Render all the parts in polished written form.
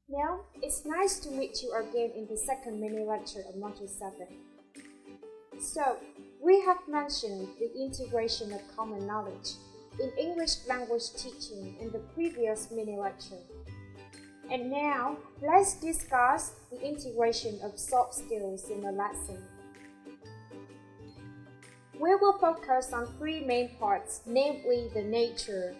Now, it's nice to meet you again in the second mini lecture of Module 7. So, we have mentioned the integration of common knowledge in English language teaching in the previous mini lecture. And now, let's discuss the integration of soft skills in the lesson. We will focus on three main parts, namely the nature,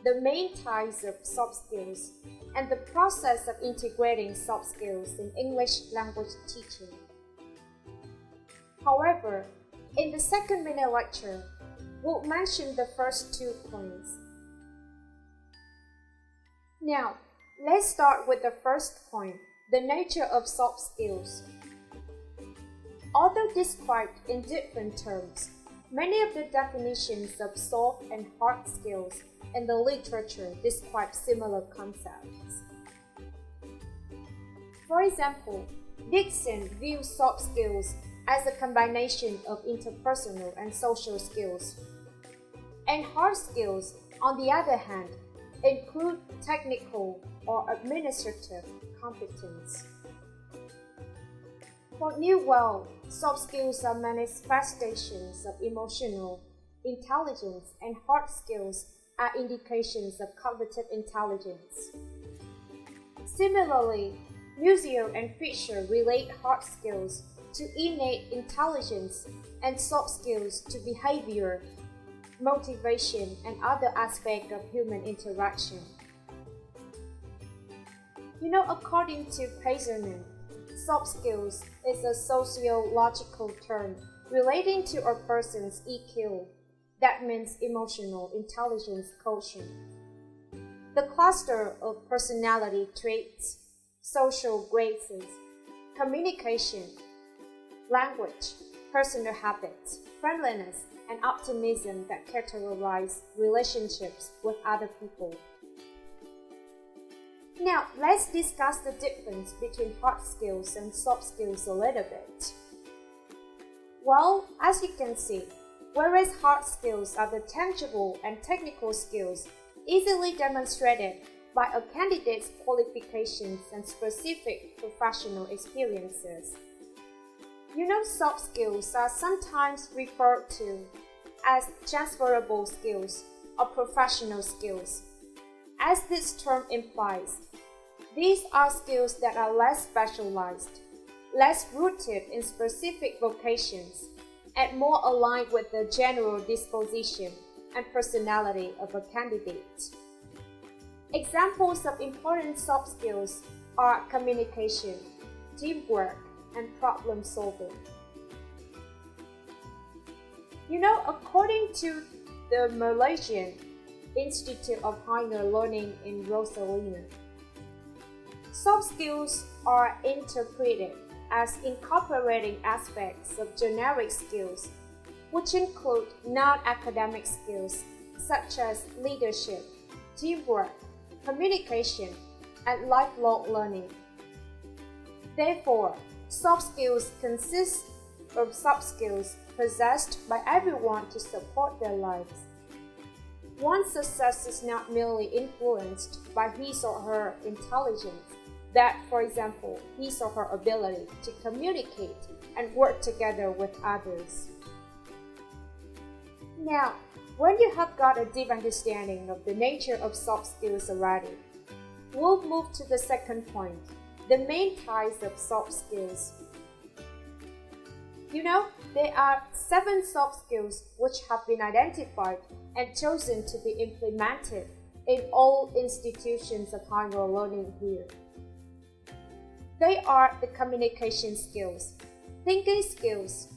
the main types of soft skills, and the process of integrating soft skills in English language teaching. However, in the second mini lecture, we'll mention the first 2 points. Now, let's start with the first point, the nature of soft skills. Although described in different terms, many of the definitions of soft and hard skills in the literature describe similar concepts. For example, Dixon views soft skills as a combination of interpersonal and social skills. And hard skills, on the other hand, include technical or administrative competence. For Newell, soft skills are manifestations of emotional intelligence and hard skills are indications of cognitive intelligence. Similarly, Musial and Fisher relate hard skills to innate intelligence and soft skills to behavior, motivation, and other aspects of human interaction. According to Pazerman, soft skills is a sociological term relating to a person's EQ. That means emotional intelligence quotient. The cluster of personality traits, social graces, communication, language, personal habits, friendliness, and optimism that characterize relationships with other people. Now, let's discuss the difference between hard skills and soft skills a little bit. Well, as you can see, whereas hard skills are the tangible and technical skills easily demonstrated by a candidate's qualifications and specific professional experiences. Soft skills are sometimes referred to as transferable skills or professional skills. As this term implies, these are skills that are less specialized, less rooted in specific vocations, and more aligned with the general disposition and personality of a candidate. Examples of important soft skills are communication, teamwork, and problem solving. According to the Malaysian Institute of Higher Learning in Rosalina, soft skills are interpreted as incorporating aspects of generic skills, which include non-academic skills such as leadership, teamwork, communication, and lifelong learning. Therefore, soft skills consist of soft skills possessed by everyone to support their lives. One's success is not merely influenced by his or her intelligence, but, for example, his or her ability to communicate and work together with others. Now, when you have got a deep understanding of the nature of soft skills already, we'll move to the second point, the main types of soft skills. There are 7 soft skills which have been identified and chosen to be implemented in all institutions of higher learning here. They are the communication skills, thinking skills,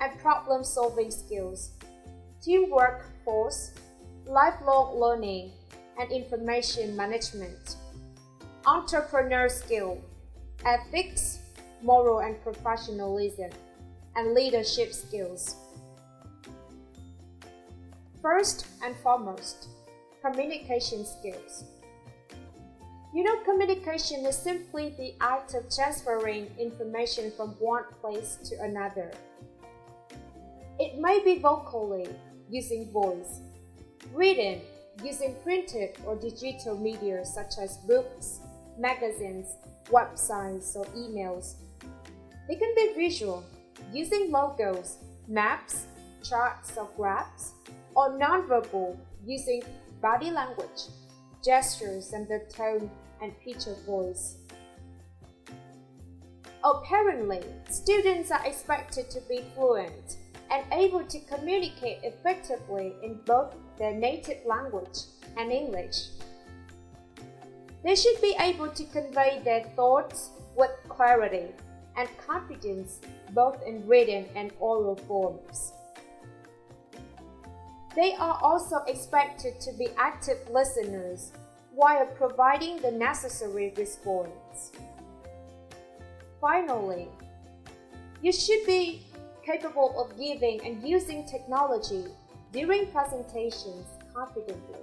and problem-solving skills, teamwork force, lifelong learning, and information management, entrepreneur skill, ethics, moral and professionalism, and leadership skills. First and foremost, communication skills. Communication is simply the act of transferring information from one place to another. It may be vocally, using voice, written, using printed or digital media such as books, magazines, websites, or emails. They can be visual, using logos, maps, charts, or graphs, or nonverbal, using body language, gestures, and the tone and pitch of voice. Apparently, students are expected to be fluent and able to communicate effectively in both their native language and English. They should be able to convey their thoughts with clarity and confidence both in written and oral forms. They are also expected to be active listeners while providing the necessary response. Finally, you should be capable of giving and using technology during presentations confidently.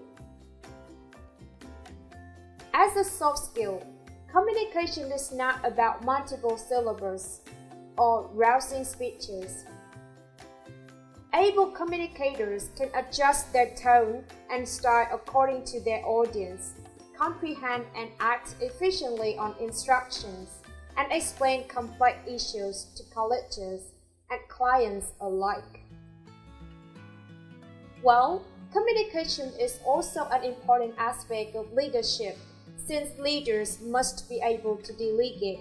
As a soft skill, communication is not about multiple syllables or rousing speeches. Able communicators can adjust their tone and style according to their audience, comprehend and act efficiently on instructions, and explain complex issues to colleagues and clients alike. Well, communication is also an important aspect of leadership, since leaders must be able to delegate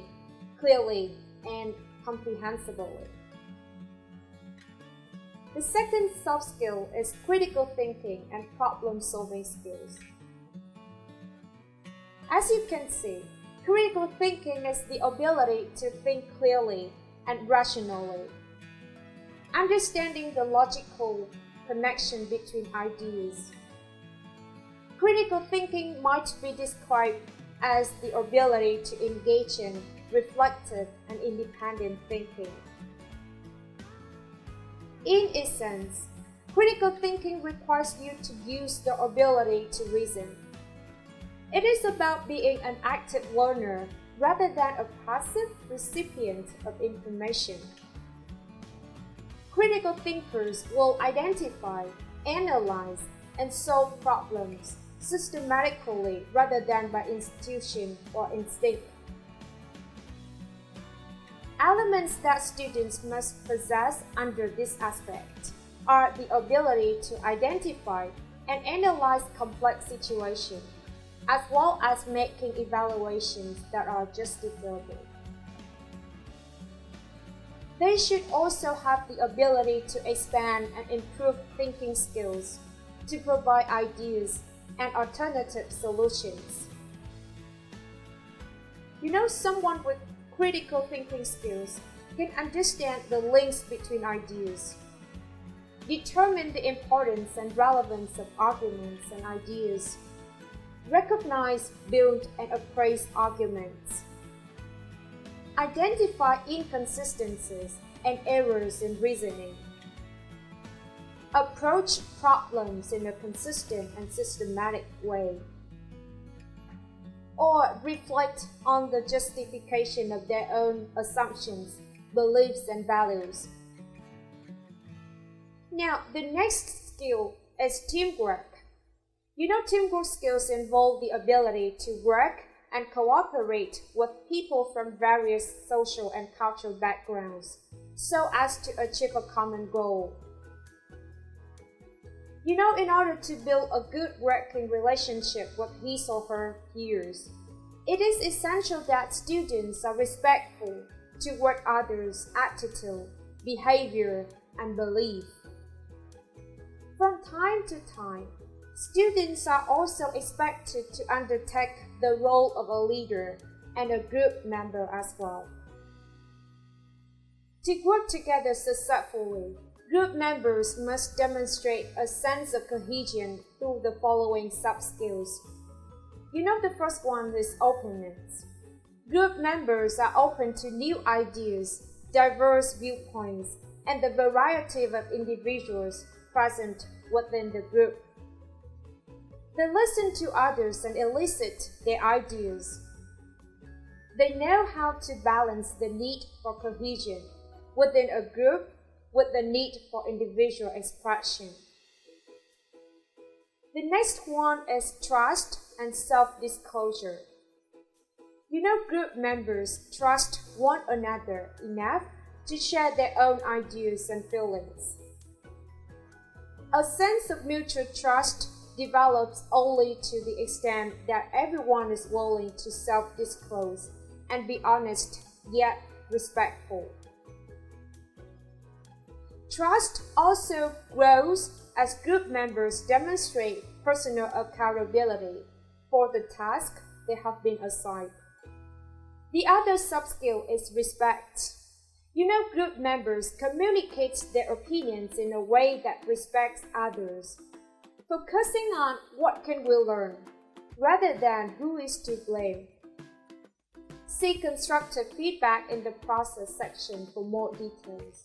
clearly and comprehensively. The second soft skill is critical thinking and problem-solving skills. As you can see, critical thinking is the ability to think clearly and rationally, understanding the logical connection between ideas. Critical thinking might be described as the ability to engage in reflective and independent thinking. In essence, critical thinking requires you to use the ability to reason. It is about being an active learner rather than a passive recipient of information. Critical thinkers will identify, analyze, and solve problems systematically rather than by institution or instinct. Elements that students must possess under this aspect are the ability to identify and analyze complex situations, as well as making evaluations that are justifiable. They should also have the ability to expand and improve thinking skills, to provide ideas and alternative solutions. Someone with critical thinking skills can understand the links between ideas, determine the importance and relevance of arguments and ideas, recognize, build, and appraise arguments, identify inconsistencies and errors in reasoning, approach problems in a consistent and systematic way, or reflect on the justification of their own assumptions, beliefs, and values. Now, the next skill is teamwork. Teamwork skills involve the ability to work and cooperate with people from various social and cultural backgrounds so as to achieve a common goal. In order to build a good working relationship with his or her peers, it is essential that students are respectful toward others' attitude, behavior, and belief. From time to time, students are also expected to undertake the role of a leader and a group member as well. To work together successfully, group members must demonstrate a sense of cohesion through the following sub-skills. The first one is openness. Group members are open to new ideas, diverse viewpoints, and the variety of individuals present within the group. They listen to others and elicit their ideas. They know how to balance the need for cohesion within a group with the need for individual expression. The next one is trust and self-disclosure. Group members trust one another enough to share their own ideas and feelings. A sense of mutual trust develops only to the extent that everyone is willing to self-disclose and be honest yet respectful. Trust also grows as group members demonstrate personal accountability for the task they have been assigned. The other sub-skill is respect. Group members communicate their opinions in a way that respects others, focusing on what can we learn, rather than who is to blame. See constructive feedback in the process section for more details.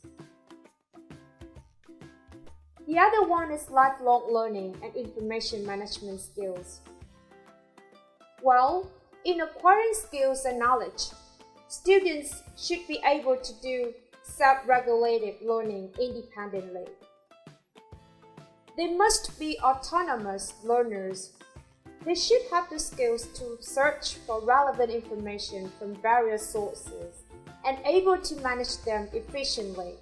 The other one is lifelong learning and information management skills. Well, in acquiring skills and knowledge, students should be able to do self-regulated learning independently. They must be autonomous learners. They should have the skills to search for relevant information from various sources and able to manage them efficiently.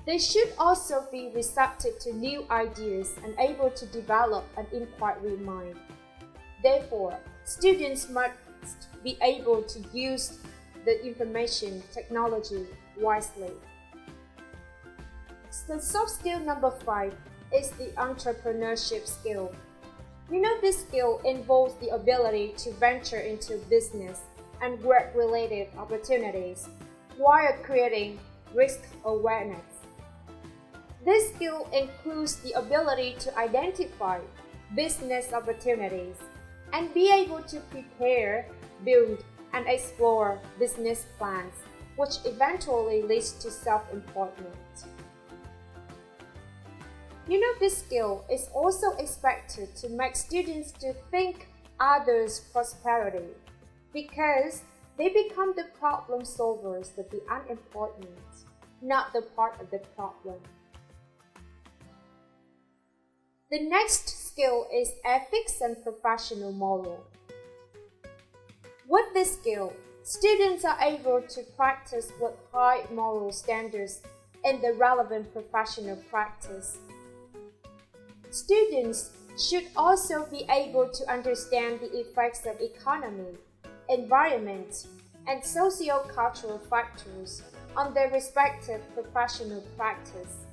They should also be receptive to new ideas and able to develop an inquiry mind. Therefore, students must be able to use the information technology wisely. The soft skill number 5 is the entrepreneurship skill. This skill involves the ability to venture into business and work-related opportunities while creating risk awareness. This skill includes the ability to identify business opportunities and be able to prepare, build, and explore business plans, which eventually leads to self-employment. This skill is also expected to make students to think others' prosperity because they become the problem solvers of the unemployment, not the part of the problem. The next skill is ethics and professional moral. With this skill, students are able to practice with high moral standards in the relevant professional practice. Students should also be able to understand the effects of economy, environment, and socio-cultural factors on their respective professional practice.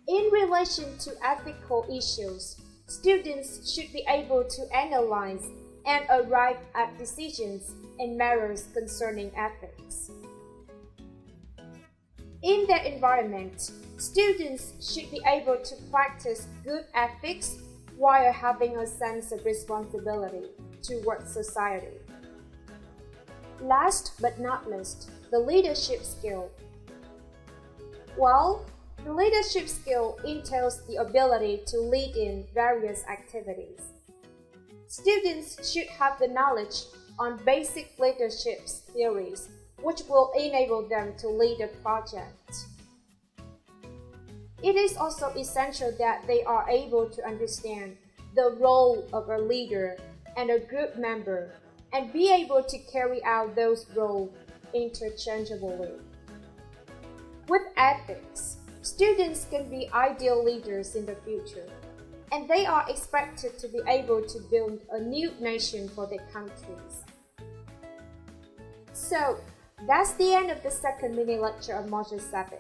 In relation to ethical issues, students should be able to analyze and arrive at decisions in matters concerning ethics. In their environment, students should be able to practice good ethics while having a sense of responsibility towards society. Last but not least, the leadership skill. Well, the leadership skill entails the ability to lead in various activities. Students should have the knowledge on basic leadership theories, which will enable them to lead a project. It is also essential that they are able to understand the role of a leader and a group member and be able to carry out those roles interchangeably. With ethics, students can be ideal leaders in the future, and they are expected to be able to build a new nation for their countries. So, that's the end of the second mini lecture of Module 7.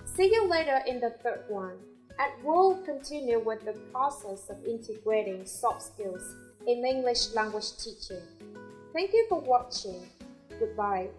See you later in the third one, and we'll continue with the process of integrating soft skills in English language teaching. Thank you for watching. Goodbye.